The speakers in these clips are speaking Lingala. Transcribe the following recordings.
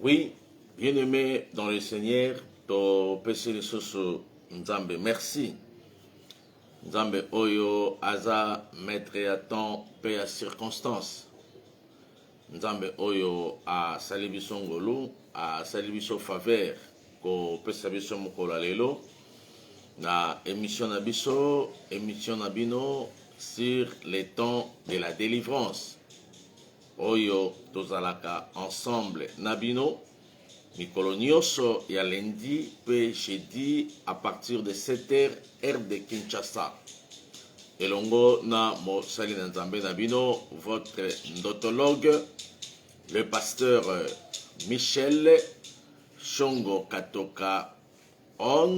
Oui, bien-aimé dans le Seigneur, to pesi lisusu Nzambe, merci. Nzambe oyo aza maître ya temps pe ya circonstance. Nzambe oyo a sali biso ngolu, a sali biso faveur ko pesa biso mokolo lelo na émission na biso, émission na bino sur les temps de la délivrance. Oyo tozalaka ensemble na bino mikolo nyonso ya lundi pe jeudi à partir de 7h heure de Kinshasa. Elongo na mosali na Nzambe na bino, votre ndotologue, le pasteur Michel Shongo Katoka Onasaka,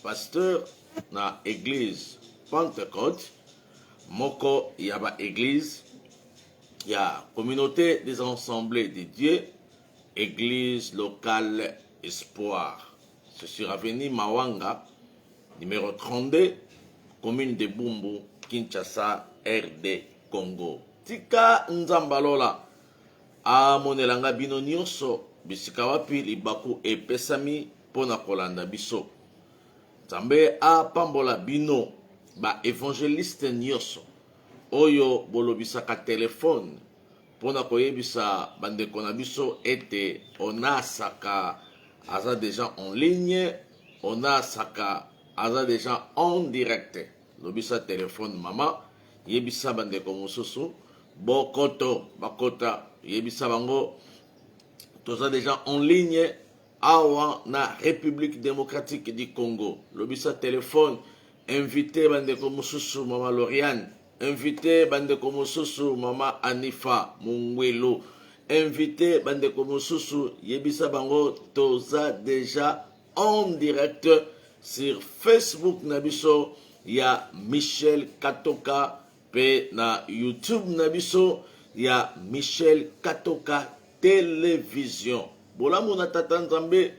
pasteur na église Pentecôte moko yaba église ya communauté des assemblées de Dieu, église locale Espoir. C'est sur avenue Mawanga, numéro 32, commune de Bumbu, Kinshasa, RD Congo. Tika Nzambalola, a monelanga bino nyonso, bisika wapi libaku epesami pona kolanda biso. Nzambe a pambola bino, ba évangéliste nyonso. Oyo bolobisaka telefone pona koyebisa bandeko na biso ete onasaka aza déjà en ligne, onasaka aza déjà en direct. Lobisa telefone mama yebisa bandeko mosusu bokoto bakota yebisa bango toza déjà en ligne awa na République démocratique du Congo. Lobisa téléphone invité bandeko mosusu mama Lauriane, invité bandeko mosusu mama Anifa Mungwelo, invité bandeko mosusu yebisa bango toza déjà en direct sur Facebook nabiso ya Michel Katoka pe na YouTube nabiso ya Michel Katoka télévision. Bolamu na tata Nzambe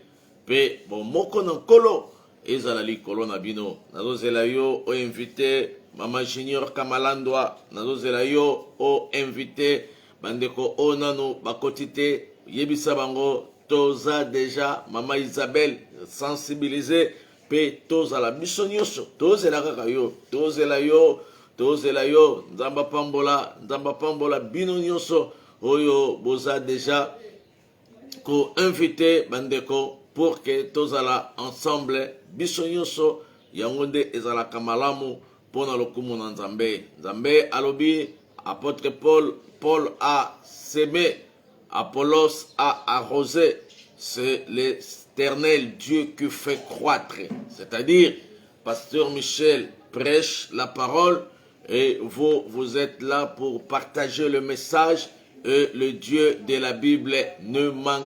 pe bon moko na nkolo ezala likolo na bino. Nazozela yo o invité Mama Junior Kamalandwa, nazozela yo o invité bandeko o nano bakotite yebisa bango toza déjà Mama Isabelle sensibilisé pe tozala biso nyonso tozela kaka yo, tozela yo nzamba pambola bino nyonso oyo boza déjà ko invité bandeko pour que tozala ensemble biso nyonso yango nde ezalaka malamu pona lokumu na Nzambe. Nzambe alobi apôtre Paul a semé, Apollos a arrosé, c'est l'éternel Dieu qui fait croître. C'est-à-dire, pasteur Michel prêche la parole et vous êtes là pour partager le message et le Dieu de la Bible ne manque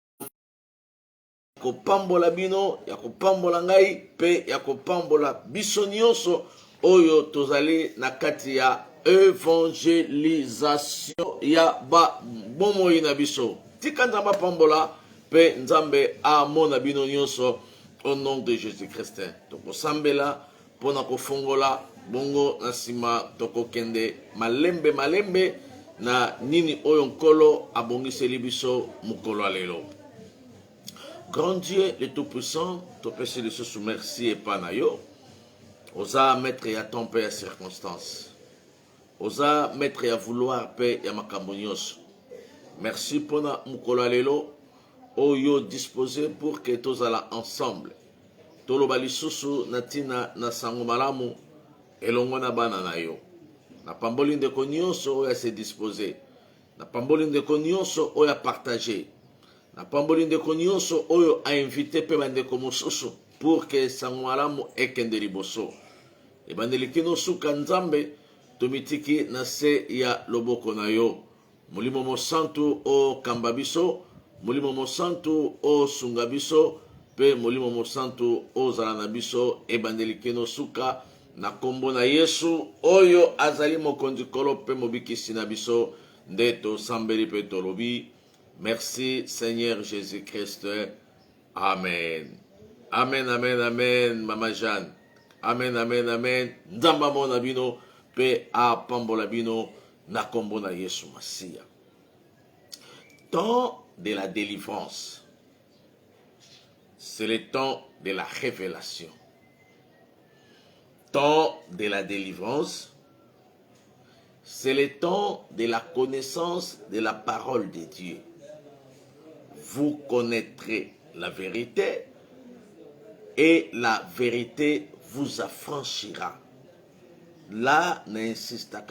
kopambola bino ya kopambola ngai pe ya kopambola biso nyonso oyo tozali na kati ya évangélisation ya ba bomoi na biso. Tika Nzamba pambola pe Nzambe amona bino nyonso au nom de Jésus-Christ. Tokosambela pona kofongola bongo na sima tokokende malembe na nini oyo nkolo abongiseli biso mokolo lelo. Grand Dieu, le Tout-Puissant, te pèse de se merci et pas nayo. Osa mettre à ton paix à circonstance. Osa mettre à vouloir paix à makambonyos. Merci pour na mukolo lelo. Oyo disposé pour que tous alla ensemble. Tolo bali susu natina na sango malamu elongo na bana na yo. Na pamboli ndeko nyonso oyo se disposer. Na pamboli ndeko nyonso oyo partager. Na pamboli ndeko nyonso oyo a invité pe bandeko mosusu pour que sango malamu ekende liboso. E bandeliki no suka Nzambe tomitiki na se ya loboko na yo. Molimo mosantu o kamba biso, molimo mosantu o sunga biso, pe molimo mosantu o zala na biso e bandeliki no suka na kombo na Yesu oyo azali mokonzi kolo pe mobikisi na biso nde tosambeli pe tolobi. Merci Seigneur Jésus-Christ. Amen. Amen, amen, amen, Mama Jeanne. Amen, amen, amen. Nzamba mona bino pe a pambola bino na kombo na Yesu Masia. temps de la délivrance. C'est le temps de la révélation. Temps de la délivrance, c'est le temps de la connaissance de la parole de Dieu. Vous connaîtrez la vérité et la vérité vous affranchira. Là, n'insiste à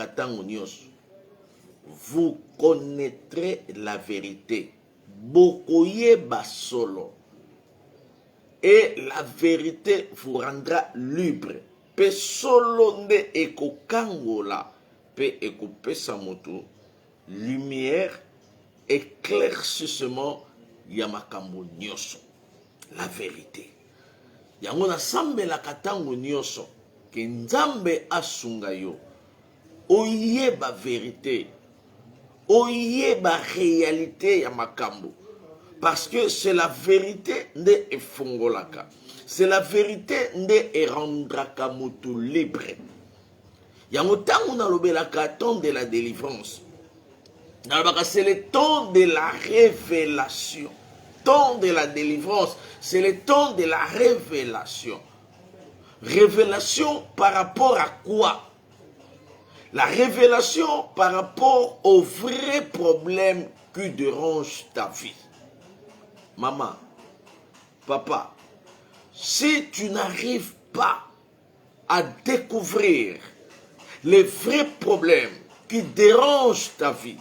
vous connaîtrez la vérité. Bokoye basolo. Et la vérité vous rendra libre. Pe solo nde ekokangola. Pe ekopesa moto. Lumière, éclaircissement, yamakambo nyoso. La vérité. Yango na sambe la katango nyoso. Ke nzambe asunga yo. Oyeba vérité. Oyeba réalité yamakambo. Parce que c'est la vérité nde efongolaka. C'est la vérité nde erandraka moto libre. Yango tango na lobelaka temps de la délivrance. C'est le temps de la révélation. Temps de la délivrance, c'est le temps de la révélation. Révélation par rapport à quoi? La révélation par rapport aux vrais problèmes qui dérangent ta vie. Maman, papa, si tu n'arrives pas à découvrir les vrais problèmes qui dérangent ta vie,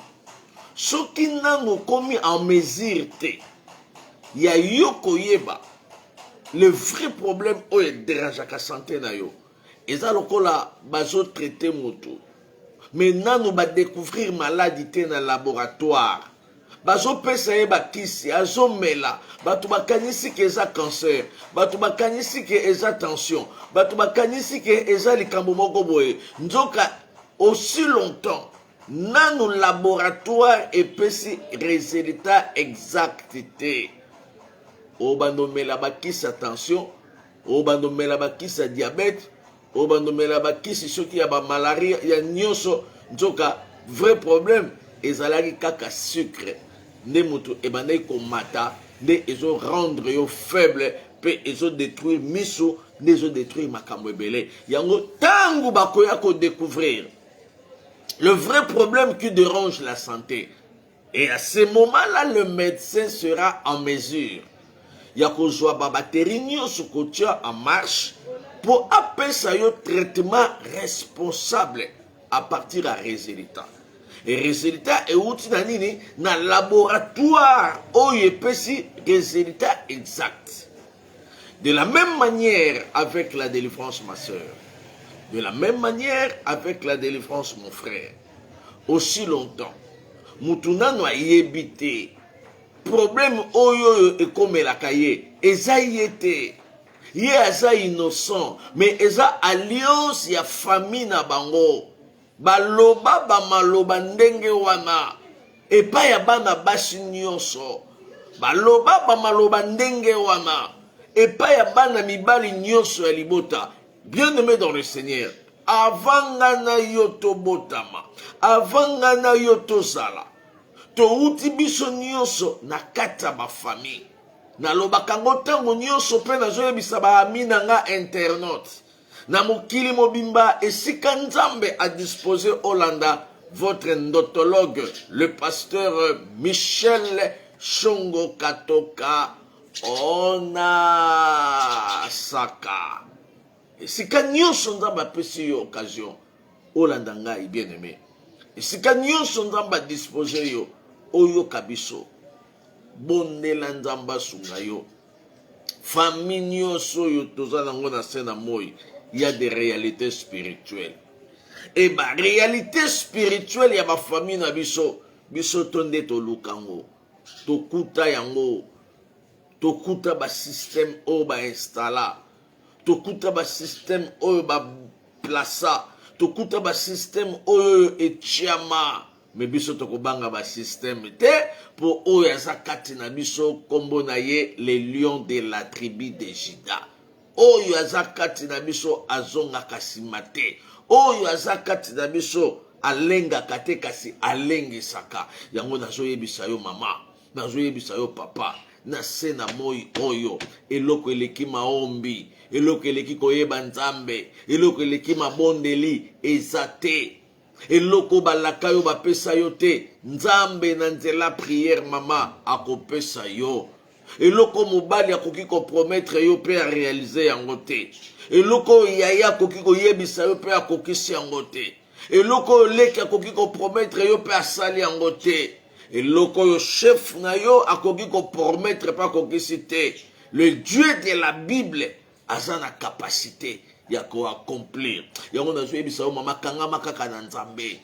ce qui n'a commis en mesure, il y a yoko yeba, le vrai problème où il dérange la santé na yo. Et ça lokola bazo traiter moto. Maintenant nous va découvrir maladie dans le laboratoire. Bazo pesa yeba kisi azo mela. Batu bakanisi ke eza cancer. Batu bakanisi ke eza tension. Batu bakanisi ke eza likambo moko boye. Nzoka aussi longtemps nanu laboratoire epesi résultat exactité. Obandomela bakisi attention, obandomela bakisi diabète, obandomela bakisi soki ya ba malaria ya nyonso nzoka vrai problème ezalaki kaka sucre nde moto ebandaki komata nde ezo rendre yo faible pe ezo détruire miso nde ezo détruire makambo ebele yango tango bakoya ko découvrir le vrai problème qui dérange la santé et à ce moment-là le médecin sera en mesure ya kozwa ba batterie nyonso kotia en marche pour apesa yo traitement responsable à partir à résultat. Et résultat est outil na nini na laboratoire oyo epesi résultat exact. De la même manière avec la délivrance ma soeur. De la même manière avec la délivrance mon frère. Aussi longtemps mutuna no ayebite problème oyo ekomelaka ye eza yete ye aza innocent mais eza alliance ya famille na bango baloba bamaloba ndenge wana epai ya bana basi nyonso baloba bamaloba ndenge wana epai ya bana mibali nyonso ya libota. Bien-aimé dans le Seigneur, avant ngana yo tobotama, avant ngana yo tozala touti biso nyonso na kati ya bafamille nalobaka ngo ntango nyonso mpe nazoyebisa baami na nga internaute na mokili mobimba esika nzambe a disposé olanda votre ndotologue le pasteur Michel Shongo Katoka Onasaka. Esika nyonso nzambe apesi yo occasion olanda ngai bien-aimé. Esika nyonso nzambe a disposé yo oyo kabiso bondela nzamba sunga yo famille nyonso yo toza nango na se na moi. Il y a des réalités spirituelles et ba réalité spirituelle ya ba famille na biso biso tonde to lukango tokuta yango tokuta ba système o ba installa tokuta ba système o ba plaça tokuta ba système o etiama. Mais biso tokobanga ba système te pour oyo aza kati na biso kombo na ye les lions de la tribu de Juda. Oyo aza kati na biso azonga kasima te. Oyo aza kati na biso alenga kate kasi alengi saka. Yango nazoyebisa yo mama. nazoyebisa yo papa na se na moi oyo eloko eleki maombi, eloko eleki koyeba nzambe, eloko eleki mabondeli eza te. Eloko balaka yo bapesa yo te, nzambe na nzela prière mama akopesa yo. Eloko mobali akoki kopromettre yo pe a réaliser yango te. Eloko yaya akoki koyebisa yo pe akokisi yango te. Eloko leki akoki kopromettre yo pe asali yango te. Eloko yo chef na yo akoki kopromettre pe akokisi te. Le Dieu de la Bible aza na capacité ya ko accomplir. Yango nazoyebisa yo mama kangama kaka na nzambe.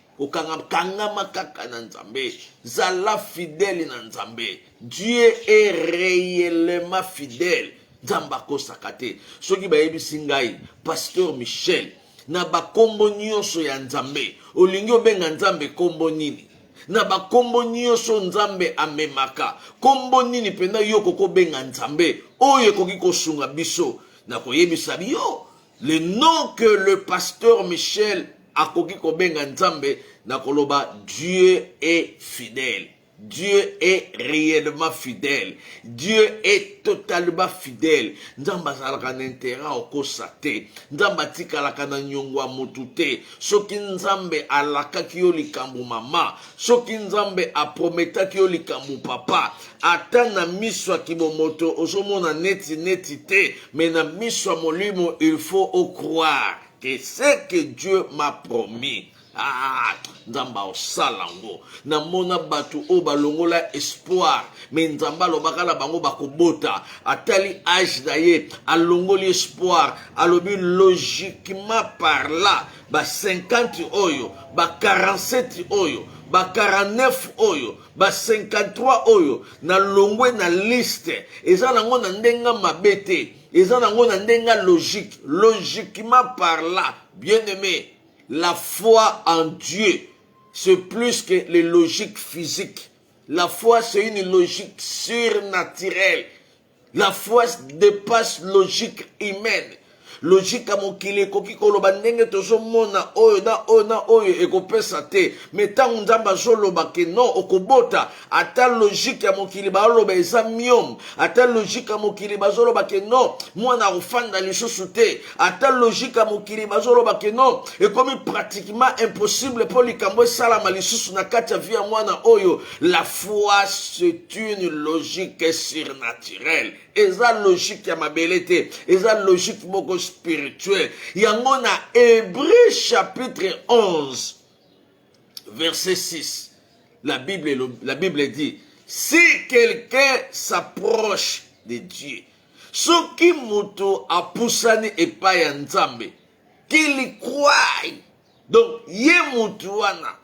Kangama kaka na nzambe. Zala fidèle na nzambe. Dieu est réellement fidèle. Nzamba ko sakate. Soki bayebisi ngai Pasteur Michel na bakombo nyonso ya nzambe. Olingi obenga nzambe kombo nini? Na bakombo nyonso nzambe amemaka. Kombo nini pena yo koko benga nzambe? Oyo koki kosunga biso. Na koyebisa yo. Le nom que le pasteur Michel a koki kobenga nzambe na koloba Dieu est fidèle. Dieu est réellement fidèle. Dieu est totalement fidèle. Nzamba zalaka n'intérêt okosa te. Nzamba tikalaka na nyongwa mutu te. Soki nzambe alakaki yo likambo mama. Soki nzambe aprometaki yo likambo papa. Ata na miswa kibomoto ozomona neti te. Mais na miswa molimo il faut croire que c'est que Dieu m'a promis. Nzamba osalango na mona batu o balongola espoir mais nzamba lobaka na bango bakobota atali âge daye alongoli espoir alobi logiquement par là ba 50 oyo ba 47 oyo ba 49 oyo ba 53 oyo na longwe na liste eza nango na ndenga mabete eza nango na ndenga logique logiquement par là bien-aimé. La foi en Dieu, c'est plus que les logiques physiques. La foi, c'est une logique surnaturelle. La foi dépasse logique humaine. Logique à mon kile koki koloba ndenge tozo mona oyo na oyo ekopesa te metan nzamba zoloba ke non okobota ata logique ya mokili ba loba eza miom ata logique ya mokili ba zoloba ke non mwana ofanda lisusu te ata logique ya mokili ba zoloba ke non ekomi pratiquement impossible pour likambo salama lisusu na kati ya vie ya mwana oyo. La foi c'est une logique surnaturelle. Eza logique ya mabelete, eza logique moko spirituel. Yango na Hébreux chapitre 11 verset 6. La Bible dit, si quelqu'un s'approche de Dieu, soki muto apusani epai ya Nzambe, qu'il croit. Donc ye mutu wana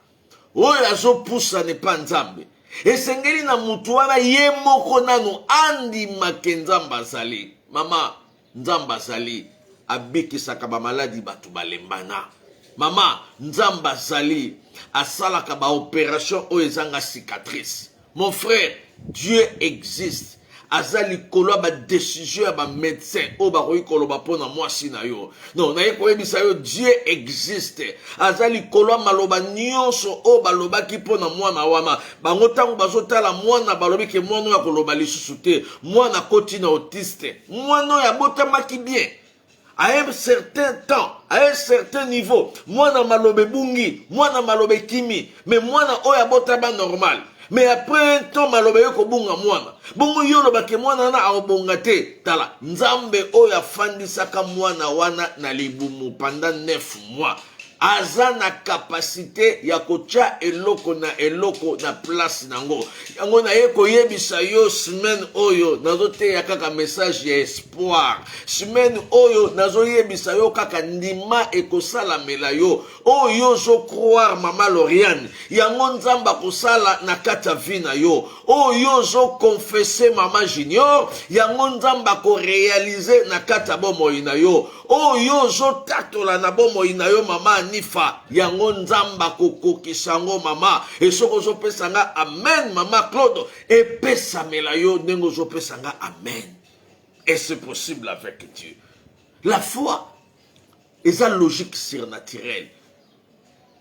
oyo azopusana epai Nzambe. Esengeli na mutu wana ye moko nanu andimake Nzamba azali. Mama, Nzamba azali abikisaka ba maladi batu balembana. Mama, Nzamba azali asalaka ba opération oyo ezanga cicatrice. Mon frère, Dieu existe. Azali kolo ba décision ya ba médecin o ba koyi kolo ba pona mwasi na yo. Non, na ye koyebisa yo Dieu existe. Azali kolo maloba nyonso o ba loba ki pona mwana wana. Bango tango bazotala mwana balobi ke mwana ya koloba lisusu te. Mwana koti na autiste. Mwana ya botamaki bien. À un certain temps, à un certain niveau, mwana malobe bungi, mwana malobe kimi, mais mwana oya botaba normal. Mais après un temps, malobe yoko bunga mwana. Bungu yolo bake mwana na aobonga te. Tala, Nzambe oya fandisaka mwana wana na libumu pendant 9 mois. Aza na capacité ya kocha eloko na place nango. Yango na ye koyebisa yo semaine oyo nazote ya kaka message ya espoir. Semaine oyo nazoyebisa yo kaka ndima ekosala mela yo. Oyo zo croire mama Loriane. Yango Nzamba kosala na kata vina yo. Oyo zo confesser mama Junior. Yango Nzamba ko réaliser na kata bomo ina yo. Oyo zo tatola na bomo ina yo mama Nifa. Yango Nzamba kokokisango mama. Esoko zo pesanga amen mama Claude. Et pesa mela yo nengo zo pesanga amen. Et c'est possible avec Dieu. La foi est la logique surnaturelle.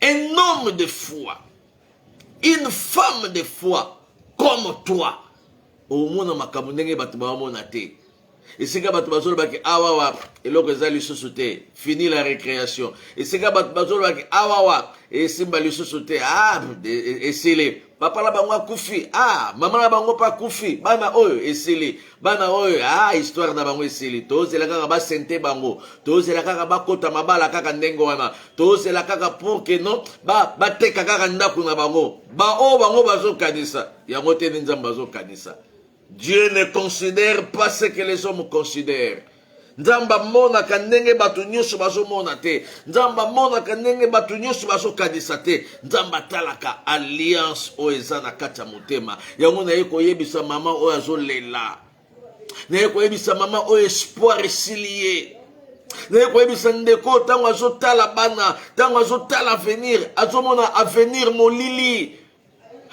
Un homme de foi, une femme de foi comme toi, omona makambo ndenge bato baomona te esika bato bazolobaki awawa eloko eza lisusu te fini la récréation esika bato bazolobaki awawa esimba lisusu te esili papa na bango akufi mama na bango mpe akufi bana oyo esili bana oyo histoire na bango esili tozela kaka basente bango tozela kaka bakota mabala kaka ndenge wana tozela kaka pour que non bateka kaka ndako na bango baoyo bango bazokanisa yango te nde nzambe azokanisa. Dieu ne considère pas ce que les hommes considèrent. Nzamba mona kanenge batu nyonso bazo mona te. Nzamba mona kanenge batu nyonso bazo kadisa te. Nzamba talaka alliance o eza na kati ya motema. Yango na yeko yebisa mama o azo lela. Na yeko yebisa mama o espoir esilié. Na yeko yebisa ndeko tango azo tala bana, tango azo tala avenir, azo mona avenir molili.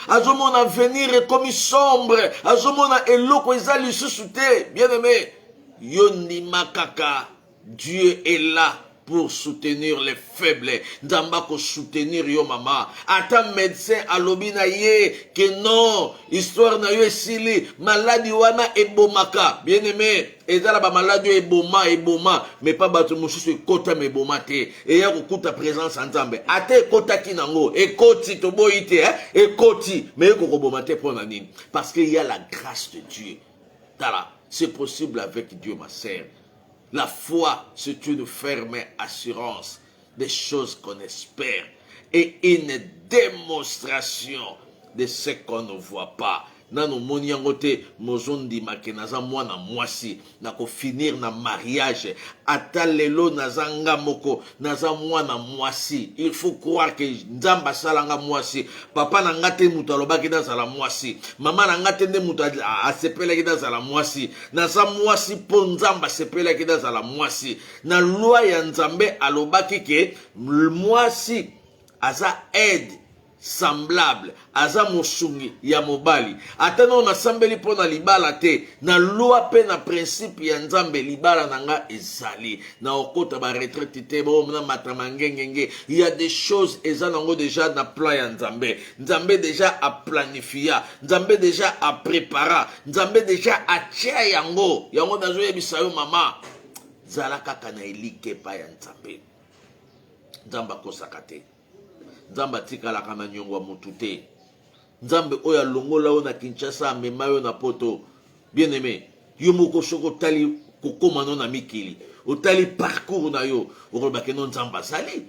Azomona avenir comme sombre. Azomona eloko eza lisusu te. Bien aimé, Yoni Makaka, Dieu est là pour soutenir les faibles. Nzamba ko soutenir yo mama. Ata médecin alobi na ye que non, histoire na yo esili, maladie wana ebomaka. Bien aimé, ezala ba maladie eboma, mais pas bato mususu ekota meboma te. Et ya kokuta présence nzambe. Ate ekota kinango, ekoti to boite, ekoti, mais eko boma te pona nini? Parce qu'il y a la grâce de Dieu. Tala, c'est possible avec Dieu ma sœur. La foi, c'est une ferme assurance des choses qu'on espère et une démonstration de ce qu'on ne voit pas. Nano moni yango te mozondi make naza mwana mwasi na ko finir na mariage ata lelo naza nga moko naza mwana mwasi. Il faut croire que nzamba salanga mwasi papa na ngate mutu alobaki nazala mwasi mama na ngate nde mutu asepelaki nazala mwasi naza mwasi po nzamba asepelaki nazala mwasi na loi ya nzambe alobaki ke mwasi aza aide semblable aza mosungi ya mobali atano na sambeli pona libala te na loi pe na principe ya nzambe libala nanga ezali na okota ba retraite te bo na matama ngengenge. Il y a des choses eza nango déjà na plan ya nzambe. Nzambe déjà a planifia, nzambe déjà a prépara, nzambe déjà a tia yango nazo yebisa yo mama zala kaka na elike pa ya nzambe. Nzamba kosaka te. Nzamba tikala kana nyongo mutu te. Nzambe oya longola o na Kinshasa amema yo na poto. Bien aimé, yo moko soko tali kokoma no na mikili. Otali parcours na yo, okolobake no nzamba sali.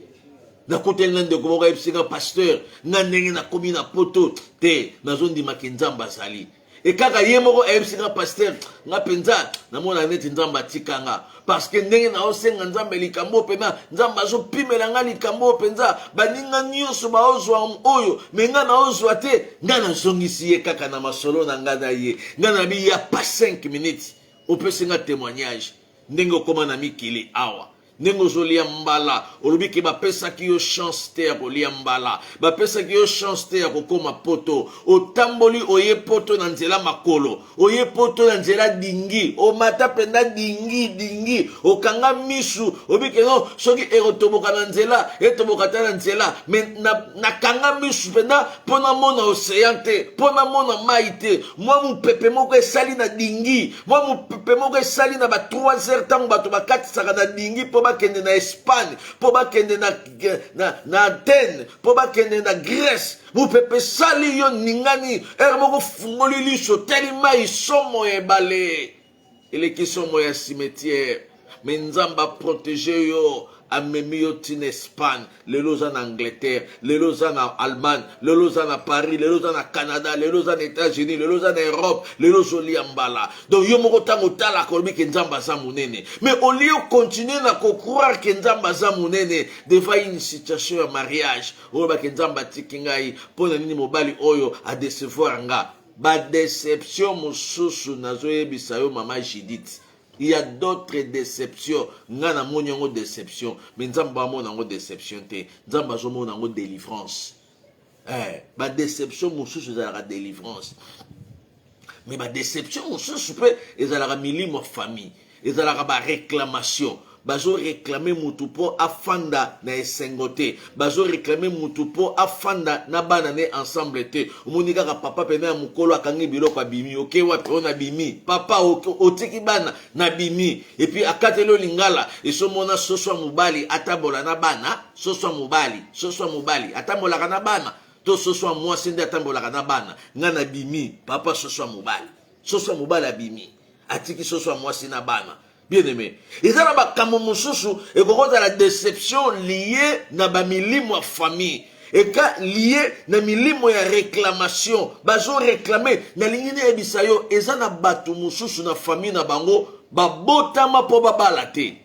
Na kote nande ko moka epsinga pasteur, na ndenge na komi na poto te, nazondi make nzamba sali. Et kaka ye moko epsinga pasteur, nga penza na mona neti nzamba tikanga. Parce que ndenge na osenga nzambe likambo pena nzamba zo pimela nga likambo penza baninga nyonso baozwa oyo menga na ozwa te nga na zongisi ye kaka na masolo na nga na ye nga na bi ya pas 5 minutes opesenga témoignage ndenge okoma na mikili awa ndenge ozolia mbala olobi ke bapesaki yo chance te ya kolia mbala bapesaki yo chance te ya kokoma poto otamboli oye poto na nzela makolo oye poto na nzela dingi omata penda dingi okanga misu obi ke no soki erotoboka na nzela etoboka ta na nzela me na kanga misu penda pona mona océan te pona mona mai te mwa mupepe moko esali na dingi mwa mupepe moko esali na ba 3 heures tango bato bakatisaka na dingi po bakende na Espagne, po bakende na Athènes, po bakende na Grèce, mupepe sali yo ningani, moko fungoli liso, telima isomo ebale, eleki somo ya cimetière, mais nzamba protéger yo, amemi yo tin Espagne, lelo za na Angleterre, lelo za na Allemagne, lelo za na Paris, lelo za na Canada, lelo za na États-Unis, lelo za na Europe, lelo zoli mbala. Donc yo moko tango tala kolbi ke nzamba za munene. Mais au lieu continuer na ko croire ke nzamba za munene devant une situation de mariage, o ba ke nzamba tikingai pona nini mobali oyo a décevoir nga. Ba déception mususu nazo yebisa yo mama Judith. Il y a d'autres déceptions. Ngana moni yango déception. Mais nzamba mona yango déception te. Nzamba zo mona yango délivrance. Ba déception mususu za la délivrance. Mais ba déception mususu pe ezala milimo famille. Ezala ba réclamation. bazo réclamer mutupo afanda na esengote, bazo réclamer mutupo afanda na bana ne ensemble te. Omonika ka papa pena mukolo akangi biloko abimi, oke wapi on abimi, papa otiki bana na bimi, et puis akatelo lingala esomona soswa mubali atabola na bana, soswa mubali atabola na bana, to soswa mwasi nde atabola na bana, ngana bimi, papa soswa mubali abimi, atiki soswa mwasi na bana. Bien aimé. Et ça, et la déception liée na ba milimo à famille. Et quand lié na milimo ya réclamation, bazo réclamer na lingine ya bisayo, et ça na batu mususu na famille na bango, ba botama po babalate.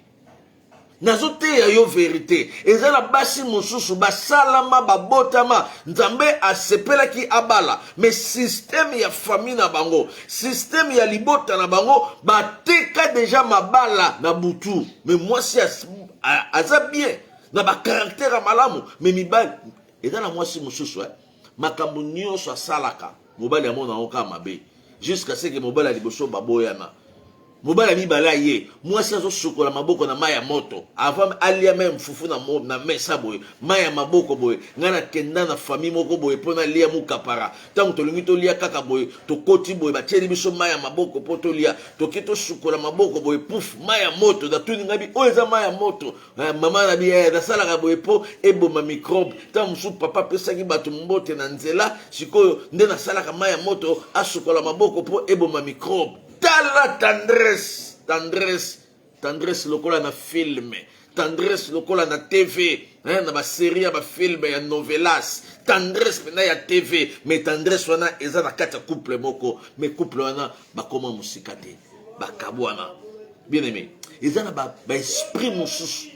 Nazote ya yo vérité. Eza na basi mususu basalama babotama nzambe asepela ki abala. Mais système ya famille na bango, système ya libota na bango bateka déjà mabala na butu. Mais moi si aza bien na ba caractère malamu, mais mibali eza na moi si mususu makambo nyonso asalaka mobali ya mona oka mabe jusqu'à ce que mobali ya liboso baboyana. Mobala mibala ye, mwasi azo sukola maboko na maya moto. Avant alia même fufu na mesa boye, maya maboko boye. Ngana kenda na famille moko boye pona lia mukapara. Tango to lingi to lia kaka boye, to koti boye batieli biso maya maboko poto lia. To kito sukola maboko boye puf maya moto. Da tuni ngabi oeza maya moto. Mama na biya da sala ka boye po ebo ma microbe. Tango musu papa pesa ki batu mbote na nzela, sikoyo nde na sala ka maya moto asukola maboko po ebo ma microbe. Tala tendresse lokola na film, tendresse lokola na TV, na ba série, ba film, ya novelas, tendresse pena ya TV, mais tendresse wana eza na kati ya couple moko, mais couple wana bakoma musika te, bakabwana. Bien aimé, eza na ba esprit mususu.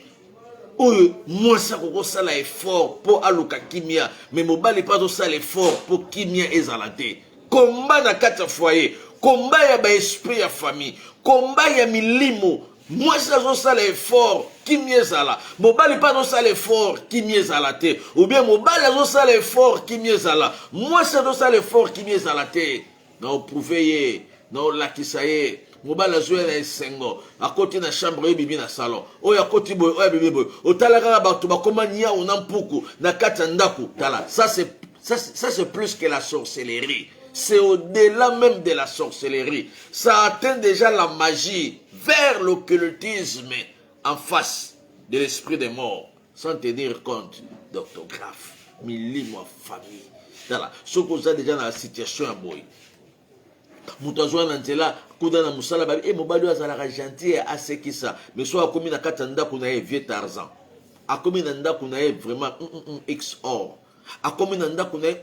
Oyo mwasi akoko sala effort po aluka kimia, mais mobali pas to sala effort po kimia ezala te. Combat na kati ya foyer. Combat ya ba esprit ya famille, combat ya milimo. Moi ça zo sala effort qui miezala, mobali pas zo sala effort qui miezala te, ou bien mobali zo sala effort qui miezala, moi ça zo sala effort qui miezala te. Na prouver na lakisa ye mobali zo na esengo akoti na chambre bibi na salon oya koti boy oya bibi boy otalaka bato bakoma nia ona mpuku na kati ndaku tala. Ça c'est plus que la sorcellerie. C'est au-delà même de la sorcellerie. Ça atteint déjà la magie vers l'occultisme en face de l'esprit des morts, sans tenir compte d'orthographe, milimo famille. Voilà. Ce qu'on a déjà dans la situation à boy. Moutazouan Nantela, Koudana Moussala, et Mobado Azala gentil à ce qui ça. Mais soit à commis na Katanda Kounae vieux Tarzan. À commis Nanda Kounae vraiment XOR. Akomi nanda kunae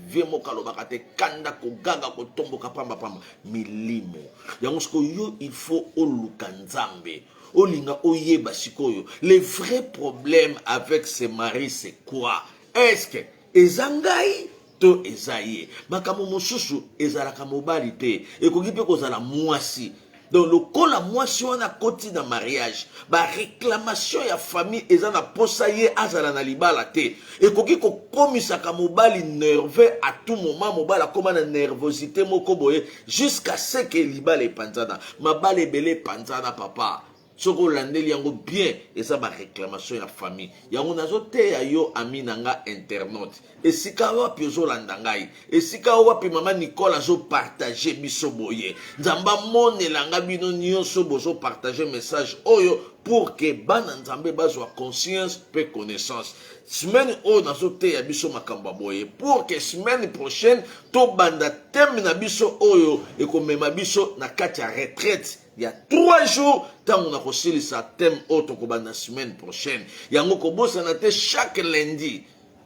viemo kalobaka te kanda ko gaga ko tombo kapamba pamba milimo yango siko yo il faut oluka nzambe olinga oyeba sikoyo. Le vrai problème avec ces maris c'est quoi? Est-ce que ezangai to ezaye makambo mosusu ezalaka mobali te ekoki pe kozala mwasi. Donc le kola mwasi wana koti na mariage ba réclamation ya famille ezana posaye azala na libala te ekoki ko komisaka mobali nerveux à tout moment. Mobala koma na nervosité moko boye jusqu'à ce que libala epanzana mabala ebele panzana papa. Soko landeli yango bien eza ba réclamation ya famille yango nazote ya yo ami nanga internaute esika wapi ozolanda ngai esika wapi mama Nicole azo partager biso boye nzamba monelanga bino nyonso bozo partager message oyo pour que bana nzambe bazwa conscience pe connaissance. Semaine oyo nazote ya biso makambo boye pour que semaine prochaine to banda thème na biso oyo ekomema biso na kati ya retraite. Il y a 3 jours, tant on a reçu sa thème autre que la semaine prochaine. Il y a un chaque lundi,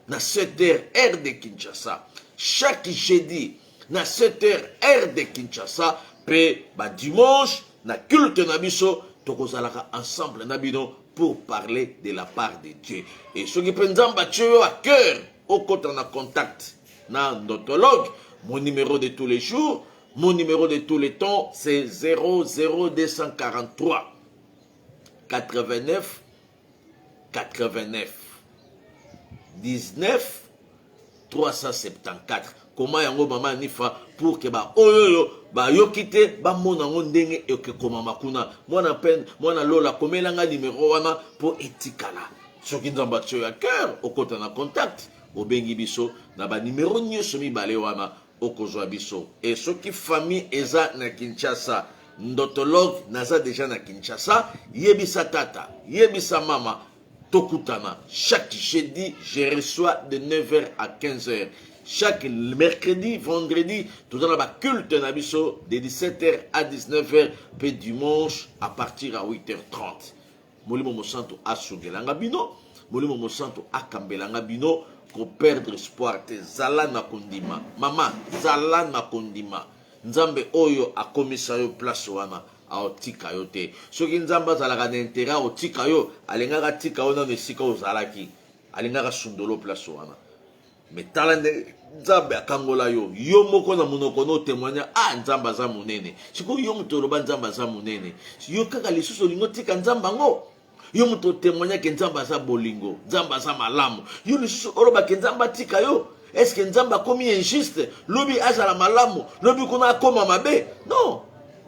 na 7h, heure de Kinshasa. Chaque jeudi, na 7h, heure de Kinshasa. Puis, dimanche, na culte nabiso, tokozalaka ensemble nabino pour parler de la part de Dieu. Et ceux qui prennent Dieu à cœur, au côté on a contact, na notologue, mon numéro de tous les jours. Mon numéro de tous les temps, c'est 00243 89 89 19 374. comment yango mama nifa pour que ba oyo ba yokite ba mona ngondenge yoke koma makuna mwana pen mwana lola komelanga numéro wana pour etikala soki nzamba tio ya cœur okota na contact obengi biso na ba numéro nyonso mibale wana okozwa biso et soki famille eza na Kinshasa ndotologue naza déjà na Kinshasa yebisa tata yebisa mama tokutana chaque jeudi je reçois de 9h à 15h chaque mercredi vendredi tout dans la culte na biso de 17h à 19h puis dimanche à partir à 8h30 molimo mosanto asungelanga bino molimo mosanto akambelanga bino ko perdre espoir te zala na kondima mama zala na kondima nzambe oyo akomisa yo place wana aotika yo te soki nzambe azalaka na intérêt aotika yo alingaka tika yo nano esika ozalaki alingaka sundolo place wana me tala nde nzambe akangola yo yo moko na monoko no témoigner nzambe aza monene sikoyo yo moto oloba nzambe aza monene yo kaka lisusu olingo tika nzambe ango yo moto témoigner ke nzambe aza bolingo nzambe aza malamu yo lisusu oloba ke nzambe atika yo. Est-ce que nzambe akomi injuste lobi azala malamu lobi kuna akoma mabe? Non,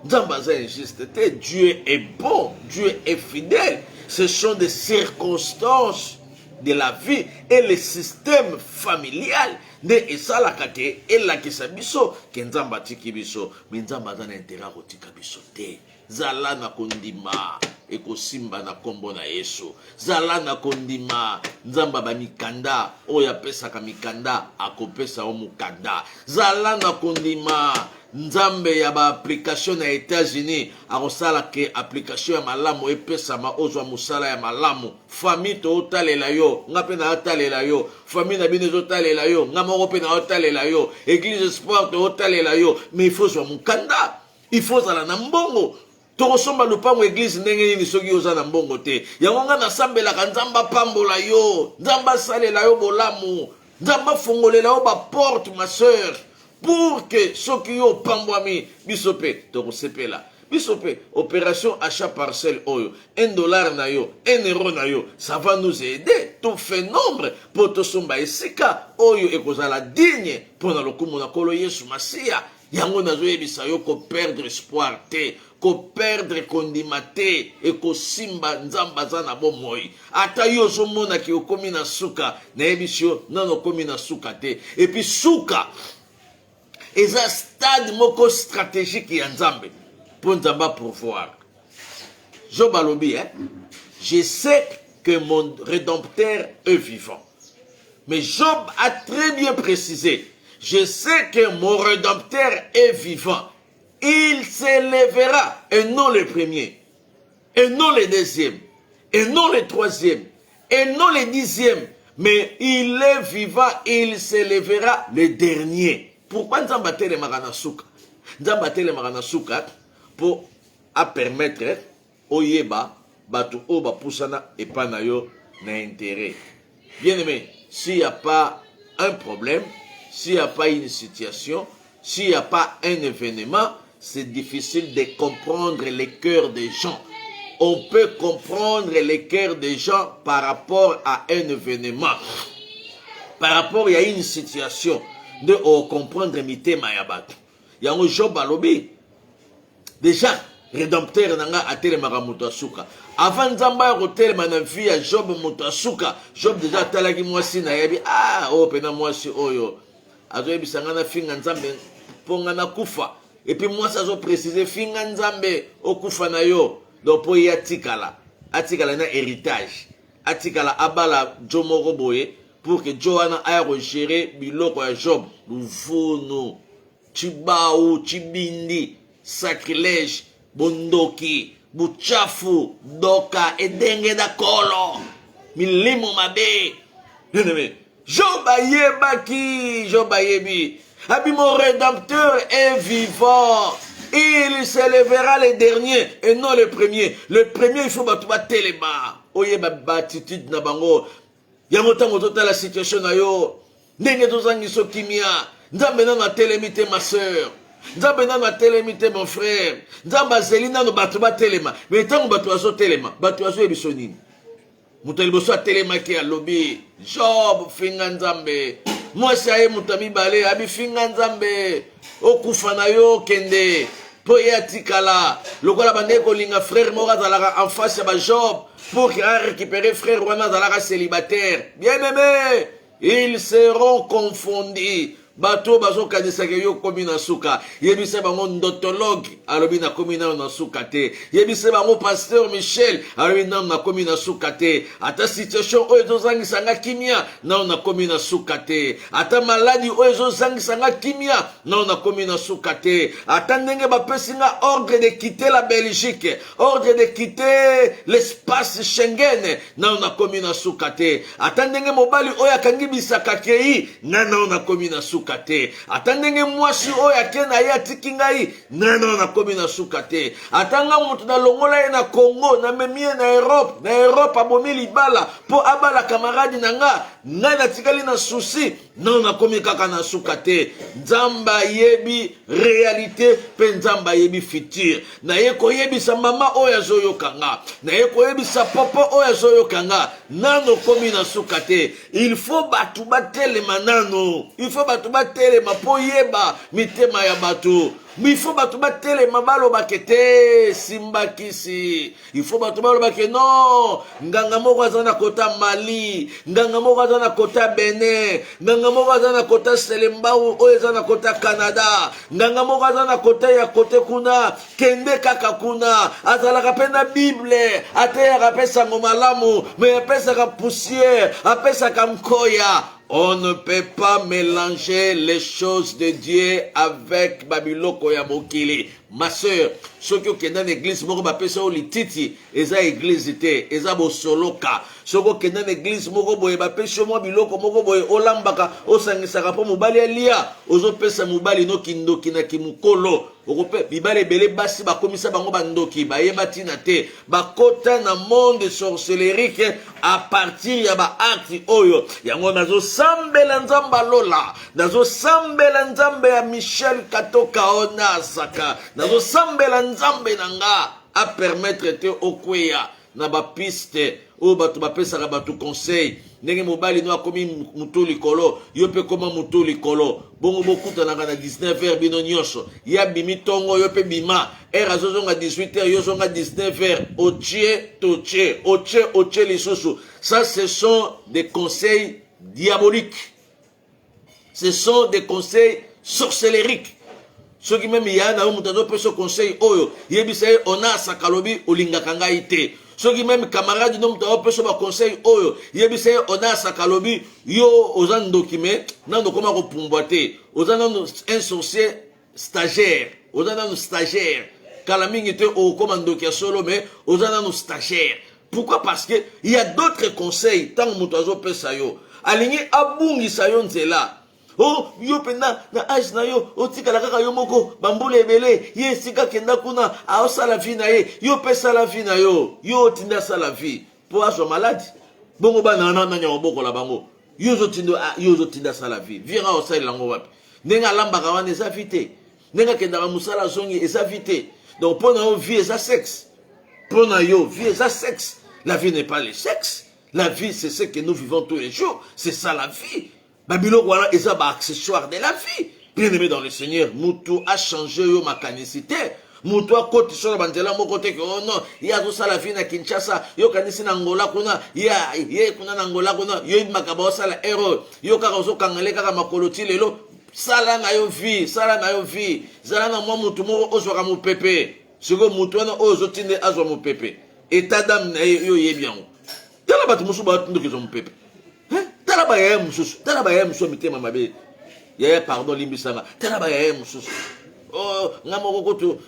nzambe aza injuste te. Dieu est bon, Dieu est fidèle. Ce sont des circonstances de la vie et le système familial nde esalaka te elakisa biso ke nzambe atiki biso me nzambe aza na intérêt akotika biso te. Zala na kondima ekosimba na kombo na Yesu. Zala na kondima nzamba ba mikanda oyo apesaka mikanda akopesa o mukanda. Zala na kondima nzambe ya ba application na États-Unis akosala ke application ya malamu epesa ma ozwa musala ya malamu. Famille to otalela yo ngape na otalela yo famille na bino otalela yo ngama ope na otalela yo église espoir to otalela yo mais il faut zwa mukanda il faut zala na mbongo. Tokosomba lupango église ndenge nini soki oza na mbongo te yango nga nasambelaka nzamba pambola yo nzamba salela yo bolamu nzamba fongolela yo ba porte ma sœur pour que soki yo pambwami biso pe tokosepela biso pe opération achat parcelle oyo $1 na yo €1 na yo ça va nous aider tout fait nombre pour tosomba esika oyo ekozala digne pona lokumu na kolo Yesu Masia yango nazoyebisa yo ko perdre espoir te ko perdre kondima te e ko simba nzamba za na bomoi ata yo ozomona ki okomi na suka nayebisi yo nano okomi na suka te et puis suka eza stade moko stratégique ya nzambe pour nzamba pourvoir Job alobi je sais que mon rédempteur est vivant mais Job a très bien précisé je sais que mon rédempteur est vivant. Il s'élèvera, et non le premier, et non le deuxième, et non le troisième, et non le 10e, mais il est vivant, il s'élèvera le dernier. Pourquoi nous avons le Maranasuka? Nous avons le Maranasuka pour permettre au Yeba, Batu Oba Poussana et Panayo na intérêt. Bien aimé, s'il n'y a pas un problème, s'il n'y a pas une situation, s'il n'y a pas un événement, c'est difficile de comprendre les cœurs des gens. On peut comprendre les cœurs des gens par rapport à un événement, par rapport à une situation, de comprendre mité mayabat. Il y a un Job alobi. Déjà, rédempteur nanga atele maramutosuka. Avant Nzamba hotel manafi ya Job mutosuka. Job déjà talaki mwasi na yabi pena mwasi oyo. Azo yebisanga na finga Nzambe ponga na kufa. Et puis moi ça zo préciser finga Nzambe okufa na yo. Donc po ya tikala. Atikala na héritage. Atikala abala Jomoro boye pour que Johanna aille gérer biloko ya Job. Luvuno, Chibao, Chibindi, sacrilège, bondoki, buchafu, doka, edenge da kolo, milimo mabe. Job ayebaki, Job ayebi. Abi mon rédempteur est vivant. Il s'élèvera les derniers et non les premiers. Le premier, il faut battre téléma. Oye attitude na bango. Yamotango tota la situation na yo. Ndenge tozangi so kimia. Nzambe na télémité ma sœur. Nzambe na télémité mon frère. Nzamba zelina no battu ba téléma. Mais tango battu azo téléma. Battu azo ebisonini. Muto liboso téléma ki a lobby. Job finga Nzambe. mwasi aye moto mibale abifinga nzambe okufa na yo kende po ye atikala lokola bandeki kolinga frère moko azalaka en face ya bajob pour qu'il a récupéré frère wana azalaka célibataire. Bien aimé, ils seront confondus. Bato bazokanisaka yo komi na suka. Yebise bango ndotologue alobi na komi na suka te. Yebise bango pasteur Michel alobi na komi na suka te. Ata situation oyo ezozangisanga kimia na komi na suka te. Ata maladi oyo ezozangisanga kimia na komi na suka te. Ata ndenge bapesinga ordre de quitter la Belgique, ordre de quitter l'espace Schengen na komi na suka te. Ata ndenge mobali oyo akangi bisaka kei na komi na suka te. Ata ndenge mwasi oyo akena ye atiki ngai na komi na suka te. Ata nga mutu na longola ye na Congo na memie na Europe abomi libala po abala kamaradi na nga natikali na susi na komi kaka na suka te. Nzamba yebi réalité pe nzamba yebi futur. Na ye koyebisa mama oyo azoyoka nga, na ye koyebisa papa oyo azoyoka nga nano komi na suka te. Il faut batu batelema nano, il faut batu batelema po yeba mitema ya batu. Mais il faut batu batelema baloba kete simba kisi. Il faut batu baloba ke non, nganga moko azana kota Mali, nganga moko azana kota Benin, nganga moko azana kota Selembao oyo azana kota Canada, nganga moko azana kota ya kote kuna kende kaka kuna azalaka pe na Bible ateyaka pe sango malamu mais apesaka poussière apesaka mkoya. On ne peut pas mélanger les choses de Dieu avec Babiloko ya mokili. Ma soeur, ceux qui sont dans l'église, moko bapesa o lititi, eza église te, eza bo soloka. Ceux qui sont dans l'église, moko boye bapesa mo biloko moko boye olambaka, osangisaka po mobali alia, ozo pesa mobali no kindoki na kimukolo. Okope bibale bele basi bakomisa bango bandoki, bayeba tina te, bakota na monde sorcellerie à partir ya ba acte oyo. Yango nazo sambela nzamba lola, nazo sambela nzambe ya Michel Katoka Onasaka. Nazo sambela nzambe nanga a permettre te okweya na ba piste o batu bapesaka batu conseil ndenge mobali no akomi mutu likolo yo pe koma mutu likolo bongo bokutanaka na 19h bino nyonso ya bimi tongo yo pe bima era azozonga 18h yo zonga 19h otie lisusu. Ça ce sont des conseils diaboliques, ce sont des conseils sorcelleriques. Ceux qui même y a na mutazo pe ce conseil oyo yebisa ona sakalobi olingaka ngai te. Ceux qui même camarade no mutazo pe ce conseil oyo yebisa ona sakalobi yo ozando kime nando koma ko pumbwate ozando un sorcier stagiaire ozando stagiaire kala mingi te o komando kia solo mais ozando stagiaire. Pourquoi? Parce que il y a d'autres conseils tant mutazo pe sa yo alingi abungi sa yo nzela. Oh, yo pena na age na yo, otika la kaka yo moko, bambule ebele, ye sika kenda kuna, aosa la vie na ye, yo pesa la vie na yo, yo tinda sa la vie, po aso malade. Bongo ba na nyamoboko la bango, yo zo tinda sa la vie, vira osa ilango wapi. Nenga lamba kawane eza vite, nenga kenda musala zongi eza vite. Donc pour na yo vie eza sexe, pour na yo vie eza sexe. La vie n'est pas le sexe, la vie c'est ce que nous vivons tous les jours, c'est ça la vie. Babylone, voilà, et ça, accessoire de la vie. Bien aimé dans le Seigneur, Moutou a changé yo mécanicité. Moutou a côté sur la bandela, mon côté que, oh non, il y a tout ça la vie na Kinshasa, yo kanisi na Angola kuna, ye kuna na Angola kuna, yo il makaba ça la héros, yo karazo kangale kaka makoloti lelo, sala na yo vie, zala na moi Moutou mo ozwaka mo pepe. Siko Moutou na ozotinde azwa mo pepe. État d'âme na yo bien. Tala batu musu ba tundu kizo mo pepe. Talaba ya mususu, talaba ya mususu mitema mabe. Ya pardon limbisanga. Talaba ya mususu. Oh, ngamo kokoto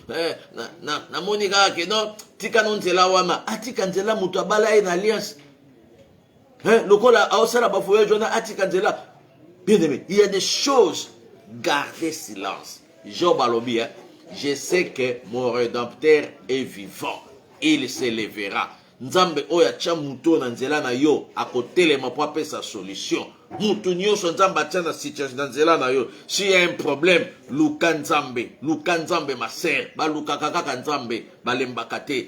na monika ke no tika no nzela wama. Atika nzela mutu abala na alliance. Lokola aosala ba voyage jona atika nzela. Bien aimé, il y a des choses, gardez silence. Job alobi, je sais que mon rédempteur est vivant. Il se lèvera. Nzambe oya cha mutu na nzela na yo akotelema po apesa solution. Mutu nyonso nzambe atia na situation na nzela na yo. Si y a un problème, luka nzambe ma sœur, ba luka kaka nzambe, balembaka te.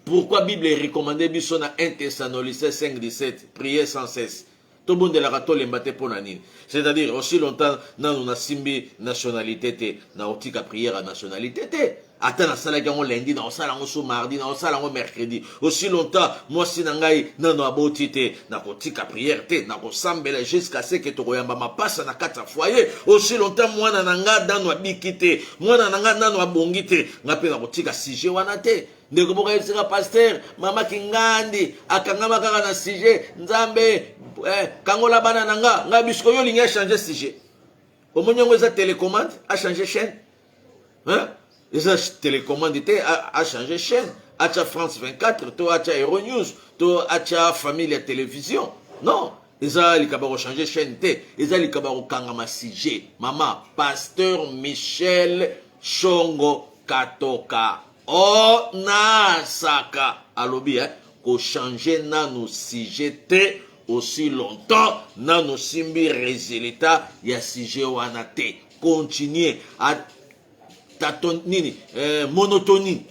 Pourquoi Bible est recommandée biso na 1 Thessaloniciens 5:17, priez sans cesse. Tout le monde est là, tout le monde pour nani. C'est-à-dire, aussi longtemps, nous na simbi nationalité te, na otika prière à nationalité te. Attends, na sala gango lundi, na sala gango mardi, na sala gango mercredi. Aussi longtemps, moi si nangai, na no aboti te, na otika prière te, na sambela jusqu'à ce que to koyamba ma passe na kata foyer. Aussi longtemps, moi na nanga dans no abiki te, moi na nanga dans no abongi te, na pe na otika sujet wana te. Ndeko boka yesika pasteur, mama kingandi, akangama kaka na sujet, nzambe, kangola bana nanga, nga bisko yo lingi a changé sujet. Au moment où ça télécommande, a changé chaîne. Hein? Ça télécommande a changé chaîne. Acha France 24, to acha Euronews, to acha Famille Télévision. Non. Ça li kabaro changer chaîne te. Ça li kabaro kangama sujet. Maman, pasteur Michel Chongo Katoka. Oh nasaka alobi ko changer nano sujet te aussi longtemps nano simbi résultat ya sujet wana te. Continuer à taton nini monotonie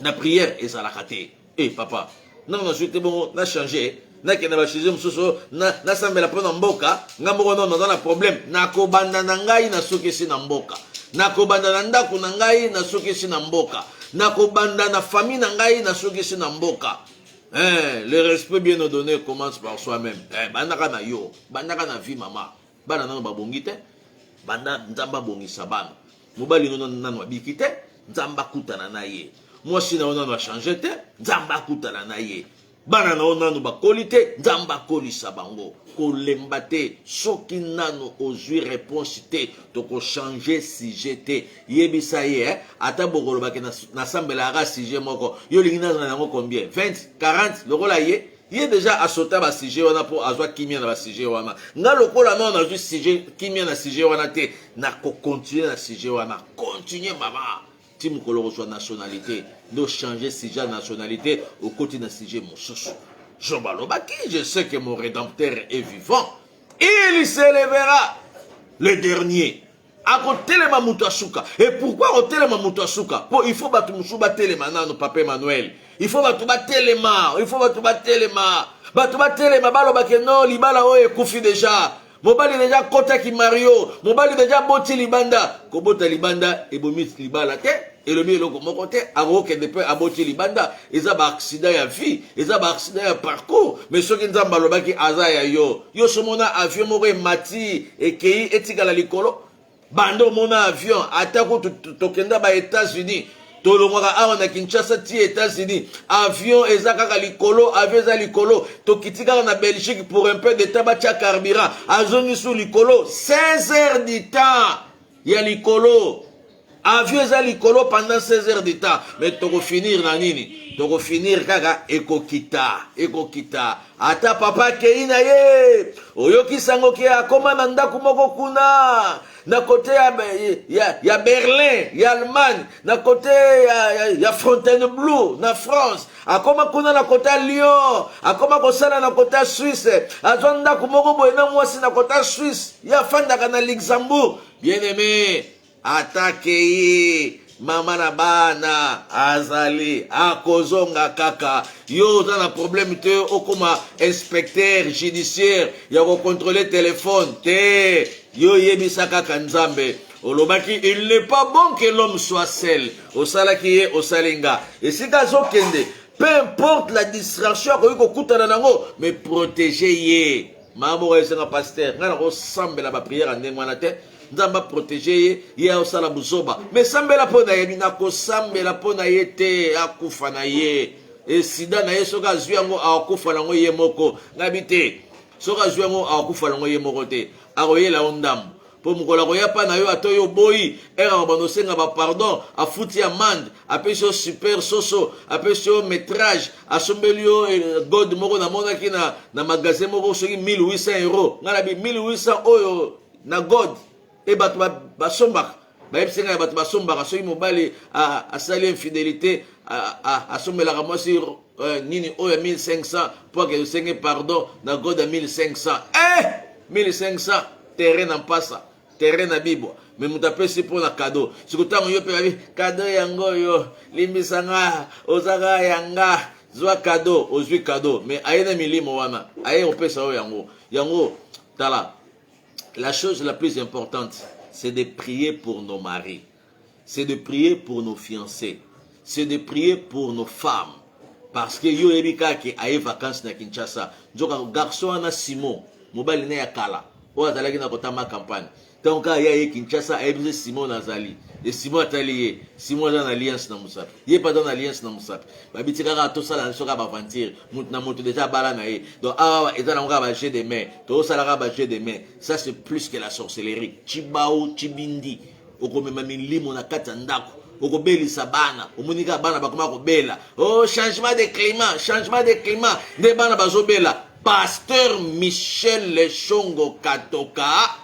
na prière et ça la raté. Eh papa, non non c'était bon, na changer na kena ba changer musoso na sambela pona mboka ngambo non dans la problème na ko banda na ngai na sokesi na mboka. Nakobanda na ndako na ngai na sokisi na mboka. Nakobanda na famille na ngai na sokisi na mboka. Le respect bien donné commence par soi-même. Bandaka na yo, bandaka na vie mama. Bana na babongi te, banda nzamba bongisa bana. Mobali no nanu abiki te, nzamba kutana na ye. Mwasi na ona na changer te, nzamba kutana na ye. Bana na ona no bakoli te, nzamba kolisa bango. Kolemba te, soki nano ozui réponse te, toko changer sujet te. Yebisa ye, ata bokolo bake na sambela aga sujet moko. Yo lingi na nango combien? 20, 40, lokola ye. Ye déjà asota ba sujet wana po azwa kimia na ba sujet wana. Nga lokola non azui sujet kimia na sujet wana te, na ko continuer na sujet wana. Continuer mama. Ti mukolo reçoit nationalité, no changer sujet nationalité au côté na sujet mosusu. Je sais que mon rédempteur est vivant. Il s'élèvera le dernier. À côté de Mamutasuka. Et pourquoi côté de Mamutasuka? Il faut battre Moussouba Télémana, nos papa Emmanuel. Il faut battre Téléma. Il faut battre Téléma. Battre Téléma, Balobake non, Libala Oe Koufi déjà. Mobali déjà Kota ki Mario. Mobali déjà Boti Libanda. Kobota Libanda et Bomit Libala te. Et le mieux le côté, avant que depuis aboti libanda, ils ont accident à vie, ils ont accident à parcours. Mais ceux qui nous ont balobaki azaya yo ce mona avion moré mati et kei etika la likolo. Bando mona avion atako tokenda ba États-Unis. Tolongwaka awa na Kinshasa ti États-Unis. Avion ezaka likolo, avion eza likolo. Tokitika na Belgique pour un peu de tabac carburant. Azoni sous likolo, 16 heures du temps. Ya likolo. Avion za likolo pendant 16 heures de temps. Mais toko finir na nini? Toko finir kaka ekokita. Ata papa keina ye. Oyoki sango ke akoma na ndako moko kuna. Na côté ya Berlin, ya Allemagne, na côté ya Fontainebleau, na France. Akoma kuna na côté Lyon, akoma kosala na côté Suisse. Azonda kumoko boye na mwasi na côté Suisse. Ya fandaka na Luxembourg. Bien aimé. Attaqué mama na bana azali akozonga kaka yo za na problème te okoma inspecteur judiciaire ya ko contrôler téléphone te yo yebisa kaka nzambe olobaki il n'est pas bon que l'homme soit seul osalaki ye osalinga esika zokende peu importe la distraction ko kutana nango mais protéger ye mama esenga pasteur ngana ko sambela ba prière ndenge wana te Nzamba protéger ye osala buzoba mais sambela pona ye bina ko sambela pona ye te akufa na ye et sida na ye soka zwiango akufa nango ye moko ngabite soka zwiango akufa nango ye moko te akoyela ondam po mukola ko yapa na yo atoyo boyi era banosenga ba pardon afuti amande apesho super soso apesho métrage asombelio god moko na mona kina na magasin moko soki 1800 euros ngala bi 1800 oyo na god et batu basombaka bayebsenga batu basombaka soki mobali asali infidélité asombelaka mwasi nini oyo 1500 po ke osenge pardon na god ya 1500 1500 terrain na mpasa terrain na bibwa mais mutu apesi mpo na kado sikotango yo mpe babi kado yango oyo limbisanga ozaka yanga Zwa cadeau, ozwi cadeau, mais aïna milimo wana, aïe on peut savoir yango. Yango, tala. La chose la plus importante, c'est de prier pour nos maris. C'est de prier pour nos fiancés. C'est de prier pour nos femmes. Parce que yo ebika ki aïe vacances na Kinshasa. Njoka garçon na Simon, mobile ne yakala. O azalaki na kotama campagne. Donc il y a Kinshasa, il y a Simon Nazali. Et Simon Atelier, Simon dans l'alliance dans Moussa. Il n'y a pas dans l'alliance dans Moussa. Babitika tout ça dans soka bavantir. Moutna moutou déjà balanae. Donc et dans on va des mains. Tout ça la bager des mains. Ça c'est plus que la sorcellerie. Chibao, chibindi. Oko memami limo na katandako. Oko beli sabana. Omunika bana bakoma ko bela. Oh changement de climat, changement de climat. Ne bana bazo bela. Pasteur Michel Lechongo Katoka.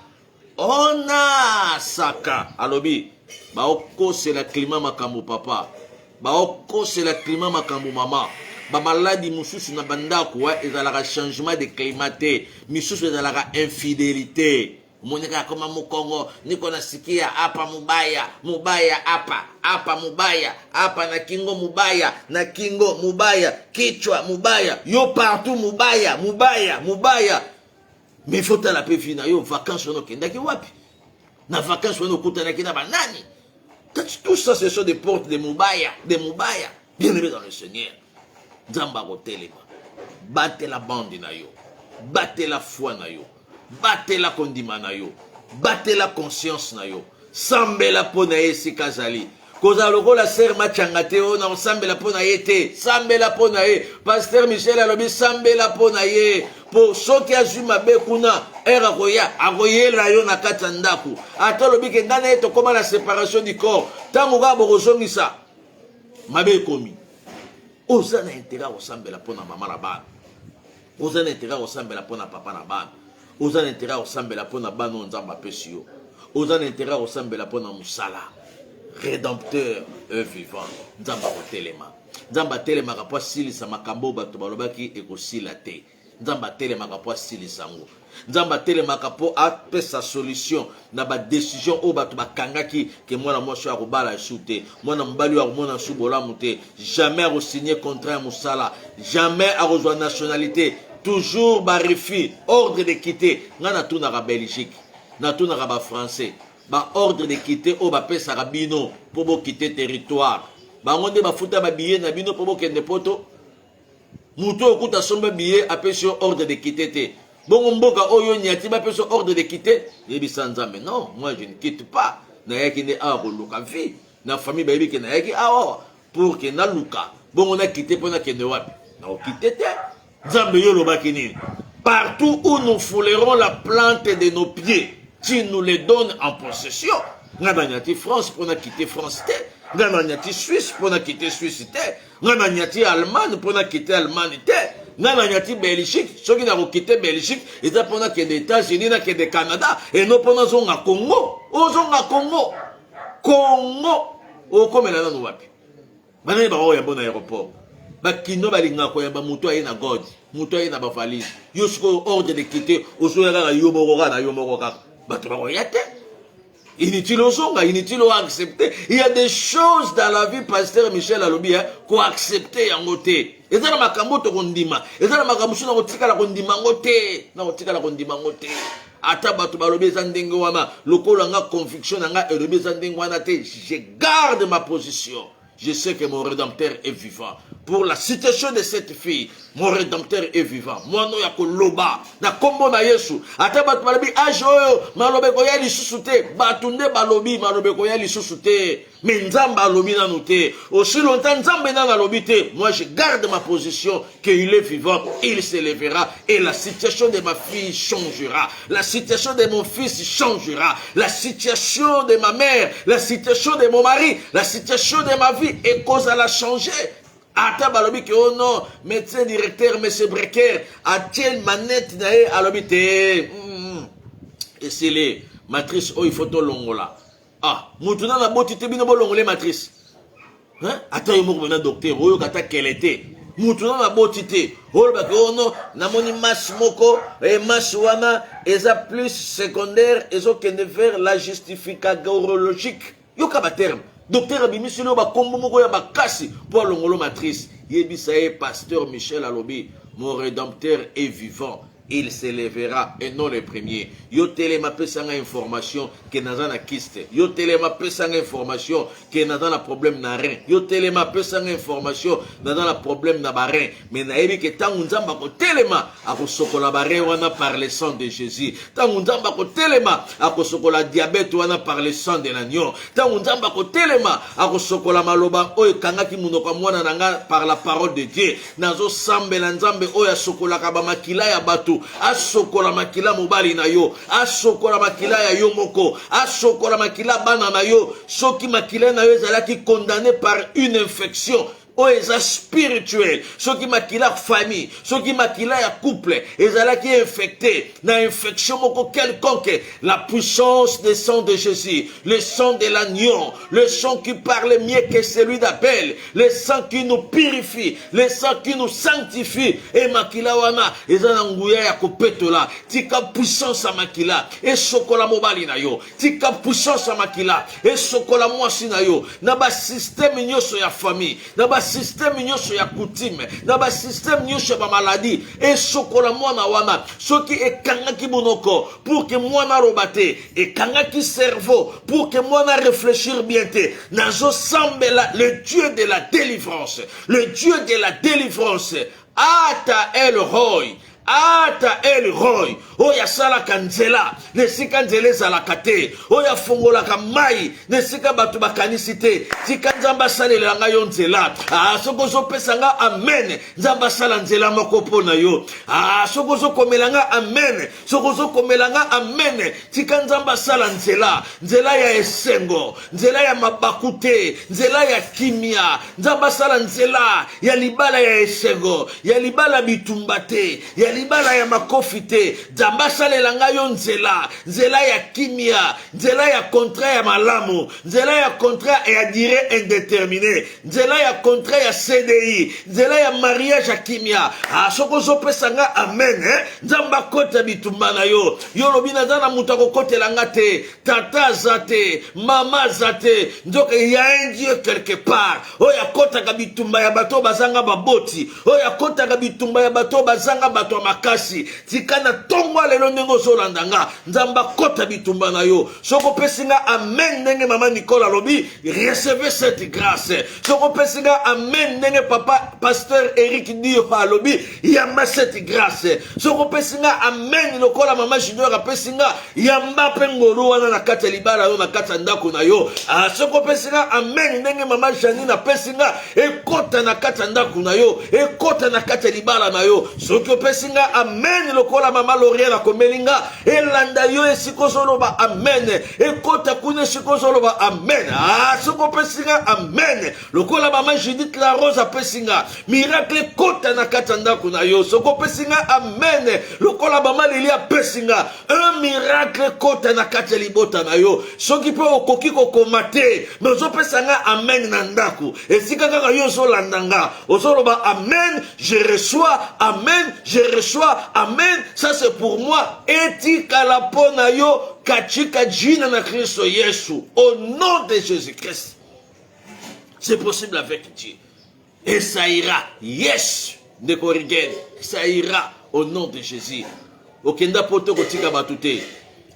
Ona saka alobi baoko c'est le climat makambo papa baoko c'est le climat makambo mama ba maladi mususu na bandako wa ezalaka changement de climat te misusu ezalaka infidélité monika koma mukongo niko nasikia hapa mubaya hapa na kingo mubaya kichwa mubaya yo partout mubaya mais il faut la paix fina yo vacances on okenda ki wapi na vacances on okutana ki na banani tout ça ce sont des portes de mubaya bien aimé dans le Seigneur Nzamba kotelema batte la bande na yo batte la foi na yo batte la kondima na yo batte la conscience na yo sambela pona esi kazali koza lokola ser machangate ona sambela pona yete sambela pona ye pasteur Michel alobi sambela pona ye po soki azwi mabe kuna era koya akoyela yo na kati ya ndako ata alobi ke ngana ye tokóma na séparation du corps ntango kaka bokozongisa mabe ekomi oza na intérêt kosambela mpona mama na bana oza na intérêt kosambela mpona papa na bana oza na intérêt kosambela mpona bana oyo nzambe apesi yo oza na intérêt kosambela mpona mosala rédempteur vivant nzambe akotelema nzambe atelemaka mpo asilisa makambo bato balobaki ekosila te nzambe atelemaka mpo asilisa yango nzambe atelemaka mpo apesa solution na badécision oyo bato bakangaki ke mwana mwasi oyo akobala esu te mwana mobali oyo akomona su bolamu te jamais akosigne contrat ya mosala jamais akozwa nationalité toujours barefi ordre de quitter ngai natunaka belgique natunaka bafrançais ordre de quitter oyo bapesaka bino mpo bokite territoire bango nde bafuta babillet na bino mpo bokende poto mutu okuta somba billet apesi yo ordre de quitter te bongo mboka oyo nyati bapesi yo ordre de quitter yebisa nzambe non moi je ne quitte pas nayaki nde awa koluka vie na famille bayebi ke nayaki awa pour ke naluka bongo nakite mpo nakende wapi nakokite te nzambe yo olobaki nini partout où nous foulerons la plante de nos pieds tu nous les donnes en possession nga na nyati France mpo nakite France te nga na nyati Suisse mpo nakite Suisse te nga na nyati Allemagne mpo nakite Allemagne te nga na nyati Belgique soki nakokite Belgique eza mpo nakende États-Unis nakende Canada eno mpo nazonga Congo ozonga Congo okomela nanu wapi banani baoya mpo na aéroport bakino balingaka koyamba moto aye na god moto aye na bavalise yo sikoyo ordre de quitter ozoya kaka yo moko kaka na yo moko kaka bato bakoya te inutile ozonga inutile oaccepter il y a des choses dans la vie pasteur Michel alobi koaccepter yango te eza na makambo tokondima eza na makambo so na kotikala kondima yango te ata bato balobi eza ndenge wana lokolo nga conviction na nga elobi eza ndenge wana te je garde ma position. Je sais que mon rédempteur est vivant. Pour la situation de cette fille, mon rédempteur est vivant. Moi, non, yako loba. Na kombo na Yesu. Ata batu balobi, ajoyo, malobe koya li susute. Batunde balobi, malobe koya li susute. Mais nzamba alobi nanu te. Aussi longtemps, nzamba nanu alobi te. Moi, je garde ma position, qu'il est vivant, il se lèvera. Et la situation de ma fille changera. La situation de mon fils changera. La situation de ma mère, la situation de mon mari, la situation de ma vie, et cause à la changer. Ata balobi que oh non, médecin directeur, monsieur Brecker, a-t-il manette nae alobi te. Et c'est les matrices, oh il faut to longola. Ah, moutuna na boti te bino bo longole matrice. Hein? Ata yo moko na docteur, oh kata quel était. Moutuna na boti te. Oh ba que oh non, na moni mas moko et mas wana eza plus secondaire, ezo kende vers la justification urologique. Yo ka ba terme. Docteur abimisi lo ba kombo moko ya bakasi pour longolo matrice. Yebisaye, pasteur Michel Alobi, mon rédempteur est vivant. Il s'élèvera et non le premier. Yo telema pesanga information que nazana kiste. Yo telema pesanga information que nazana problème na rein. Yo telema pesanga information nazana problème na barin. Mais naebi que tangu nzamba ko telema akosokola barin wana par le sang de Jésus. Tangu nzamba ko telema akosokola diabète wana par le sang de l'agneau. Tangu nzamba ko telema akosokola maloba oyo kangaki munoko mwana nanga par la parole de Dieu. Nazo sambela nzambe oyo asokola ka ba makila ya batu. Asokola makila mobali na yo, asokola makila ya yo moko, asokola makila bana na yo, soki makila na yo ezalaki condamné par une infection. Oh, eza spirituel. Ce qui makila famille, ce qui makila ya couple, ezala qui est infecté, na infection moko quelconque, la puissance des sang de Jésus, le sang de l'agneau, le sang qui parle mieux que celui d'Abel, le sang qui nous purifie, le sang qui nous sanctifie, et makila wana, ezala nguya ya kopetola, tika puissance à makila, et sokola mobali na yo, tika puissance à makila, et sokola mwasi na yo, na ba système nyoso ya famille, na ba système nyonso ya coutume na ba système nyonso ya maladie et sokola mwana wana soki ekangaki monoko pour que mwana robate ekangaki cerveau pour que mwana réfléchir bien te nazo sambela le Dieu de la délivrance, le Dieu de la délivrance. Ata El Roy, Ata El Roy, oya sala kanzela, nesika nzele zala kate, oya fongola kamai, nesika batu bakanisite, tika nzamba sale langa yo nzela, sokozo pesanga amen, nzamba sala nzela mokopo na yo, sokozo komelanga amen, sokozo komelanga amen, tika nzamba sala nzela, nzela ya esengo, nzela ya mabakute, nzela ya kimia, nzamba sala nzela, ya libala ya esengo, ya libala bitumbate, ya libala ya makofite, nzamba salelanga yo nzela, nzela ya kimia, nzela ya contrat ya malamu, nzela ya contrat ya durée indéterminée, nzela ya contrat ya CDI, nzela ya mariage ya kimia, sokozo pesanga amen, nzamba kota bitumba na yo, yo lobi nazana mutu akokotelanga te, tata zate, mama zate, nzoka ya un Dieu quelque part, oya kota ka bitumba ya bato bazanga baboti, oya kota ka bitumba ya bato bazanga bato makasi, tikana tongwa lelo nengo zolandanga, nzamba kota bitumba na yo, soko pesinga amen nenge mama Nicolas lobi, recevez cette grâce, soko pesinga amen nenge papa pasteur Eric Dio lobi, yamba cette grâce, soko pesinga amen lokola mama Junior apesinga, yamba pengoro wana na kata libala yo na kata ndako na yo, soko pesinga amen nenge mama Janine apesinga, ekota na kata ndako na yo, ekota na kata libala na yo, soko pesinga amen lokola mama Lorien na komelinga, elanda yo esikosoloba amen, ekota kune esikosoloba amen, soko pesinga amen lokola mama Judith la Rose apesinga, miracle kota na kata ndako na yo, soko pesinga amen lokola mama Lili apesinga, un miracle kota na kata libota na yo, soki pe okoki kokomate, mezo pesanga amen na ndako, esika kaka yo zolandanga, ozoloba amen, je reçois, amen, je reçois, amen, ça c'est pour moi, etika la pona yo, kachika jina na Kristo Yesu, au nom de Jésus-Christ. C'est possible avec Dieu. Et ça ira, yes, de Corrigan, ça ira au nom de Jésus. Okenda poto kotika batute.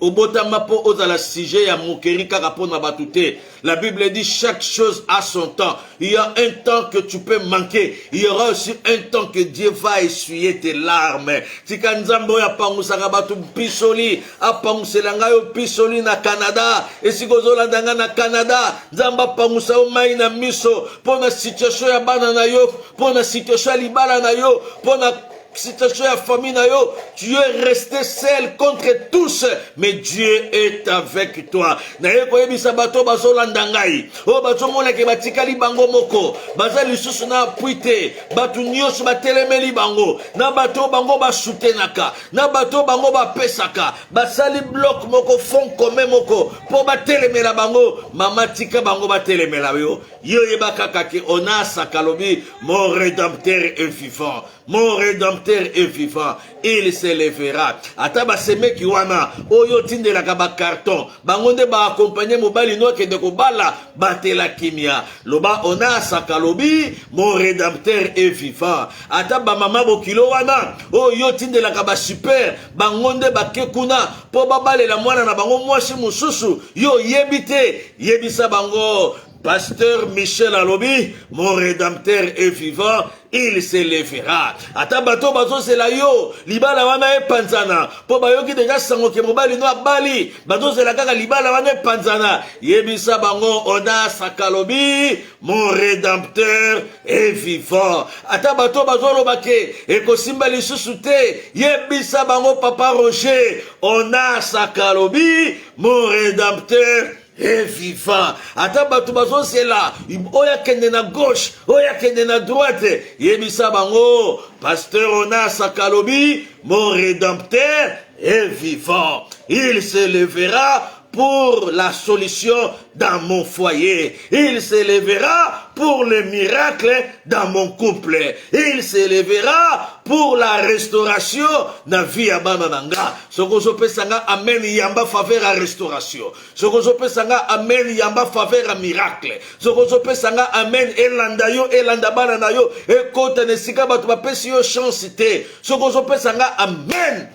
Obotama po ozala sujet ya mokeri kaka pona batute. La Bible dit chaque chose a son temps. Il y a un temps que tu peux manquer. Il y aura aussi un temps que Dieu va essuyer tes larmes. Tika nzambo ya pangusaka batu pisoli, apanguselanga yo pisoli na Canada, esikozolanda na Canada, nzamba pangusa yo mai na miso, pona situation ya bana na yo, pona situation ya libala na yo, pona situation ya famille na yo, tu es resté seul contre tous, mais Dieu est avec toi. Na ye koyebisa bato bazolanda ngai, o bato mona ke batikali bango moko, baza lisusu na puite, bato nyonso batelemeli bango, na bato bango basutenaka, na bato bango bapesaka, basali bloc moko fond commun moko, po batelemela bango, mama tika bango batelemela yo, yo yebaka kake onasa kalobi, mon rédempteur est vivant. mon rédempteur est vivant, il se lèvera. Ataba seme ki wana, oyo tinde la kaba carton, bangonde ba accompagner mobali no ke de kobala, batela kimia. Loba ona sakalobi, mon rédempteur est vivant. Ataba mama bokilo wana, oyo tinde la kaba super, bangonde ba kekuna, po babale la mwana na bango mwasi mususu, yo yebite, yebisa bango. Pasteur Michel Alobi, mon rédempteur est vivant, il se lèvera. Ata bato bato c'est la yo, libala wana e panzana. Po bayo ki deja sango ke mobali no abali, bato c'est la kaka libala wana e panzana. Yebisa bango oda sakalobi, mon rédempteur est vivant. Ata bato bato lo bake, e ko simba lisusu te, yebisa bango papa Roger, ona sakalobi, mon rédempteur et vivant. Ata batu bazo c'est là. Oya kende na gauche, oya kende na droite. Yebisa bango, pasteur Ona Sakalobi, mon rédempteur est vivant. Il se lèvera pour la solution dans mon foyer. Il se lèvera pour le miracle dans mon couple. Il se lèvera pour la restauration dans la vie à Banananga. Sokozo pesanga amen yamba faveur à restauration. Sokozo pesanga amen yamba faveur à miracle. Sokozo pesanga amen elanda yo elanda banana yo ekota nesika batu bapesi yo chance te. Sokozo pesanga amen.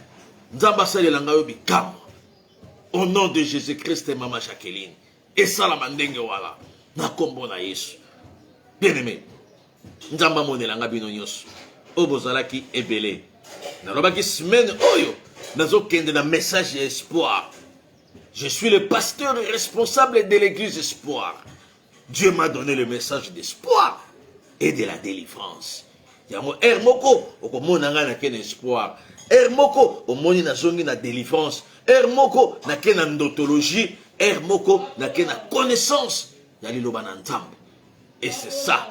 Nzamba salelanga yo bikamo. Au nom de Jésus-Christ et Maman Jacqueline. Et ça la mandenge wala. Na kombo na Yesu. Bien-aimé. Nzamba monelanga bino nyos. Obozalaki ebele. Nalobaki semaine oyo. Nazo kende na message espoir. Je suis le pasteur responsable de l'église espoir. Dieu m'a donné le message d'espoir et de la délivrance. Yango ermoko okomonanga na ken espoir. Ermoko omoni na zongi na délivrance. Ermoko na ken ndotologie. Ermoko na ken connaissance. Yali loba na nzambe. Et c'est ça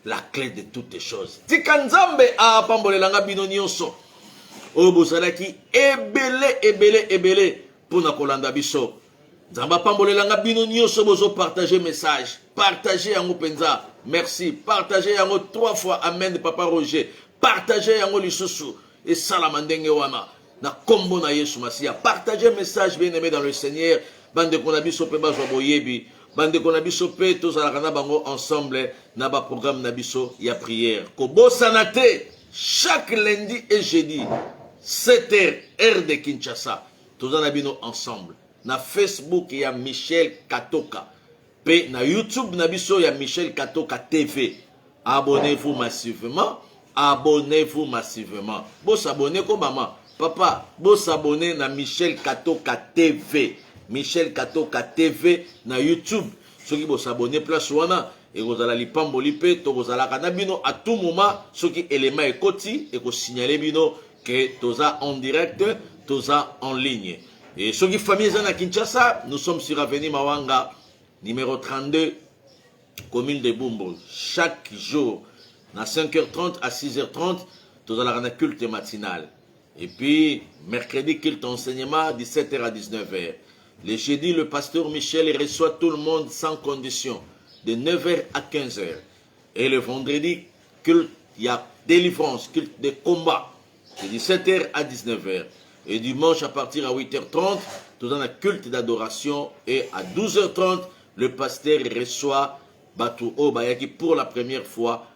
la clé de toutes les choses. Tika nzambe a pambolelanga bino nyonso. Obozalaki ebele pona kolanda biso. Nzamba pambolelanga bino nyonso bozo partager message. Partager yango penza. Merci. Partager yango 3 fois amen papa Roger. Partager yango lisusu et salamandenge wana na kombo na Yesu Masia. Partager message bien aimé dans le Seigneur. Bande konabiso pe bazwa boyebi. Bande konabiso pe tozalaka na bango ensemble na ba programme na biso ya prière. Kobosana te chaque lundi et jeudi 7h heure de Kinshasa. Tozana bino ensemble. Na Facebook ya Michel Katoka. Pe na YouTube na biso ya Michel Katoka TV. Abonnez-vous massivement. Abonnez-vous massivement. Bo s'abonner comme maman. Papa, bo s'abonner na Michel Katoka TV. Michel Katoka TV na YouTube. Ceux qui bo s'abonner place wana et vous allez lipamboli pe to vous allez kana bino à tout moment ceux qui élément ekoti et ko signaler bino que toza en direct, toza en ligne. Et ceux qui famille zana Kinshasa, nous sommes sur avenue Mawanga numéro 32 commune de Bumbo. Chaque jour à 5h30 à 6h30, nous allons avoir un culte matinal. Et puis, mercredi, culte enseignement, 17h à 19h. Le jeudi, le pasteur Michel reçoit tout le monde sans condition, de 9h à 15h. Et le vendredi, culte, il y a délivrance, culte de combat, de 17h à 19h. Et dimanche, à partir à 8h30, nous avons un culte d'adoration. Et à 12h30, le pasteur reçoit Batou Obayaki pour la première fois.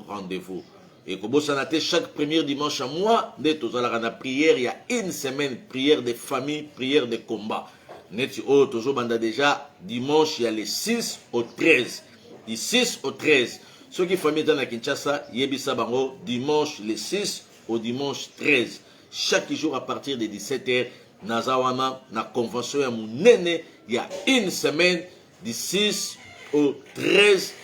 Rendez-vous. Et comme chaque premier dimanche à mois, la prière, il y a une semaine, prière de famille, prière de combat. Déjà, dimanche, il y a les 6 au 13. Du 6 au 13. Ceux qui famille dans la Kinshasa, Yebisa Bango, dimanche, les 6 au dimanche 13. Chaque jour à partir de 17h, Nazawana, na convention à mon néné, il y a une semaine, du 6 au 13.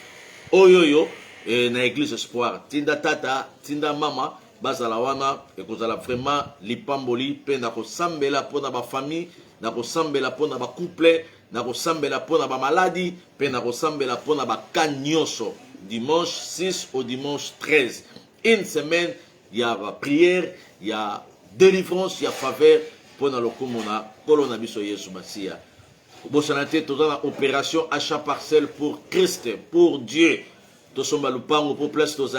Oyoyo, na église espoir. Tinda tata, tinda mama, bazala wana, et kozala vraiment lipamboli, pe na kosambela po na ba famille, na kosambela po na ba couple, na kosambela po na ba maladie, pe na kosambela po na ba kanyoso. Dimanche 6 au dimanche 13. Une semaine, il y a prière, il y a délivrance, il y a faveur, po na lokomona, kolona biso Yesu Masia. Bossanate, tout dans opération achat parcelle pour Christ, pour Dieu. Tout sommes à l'oupango pour place tous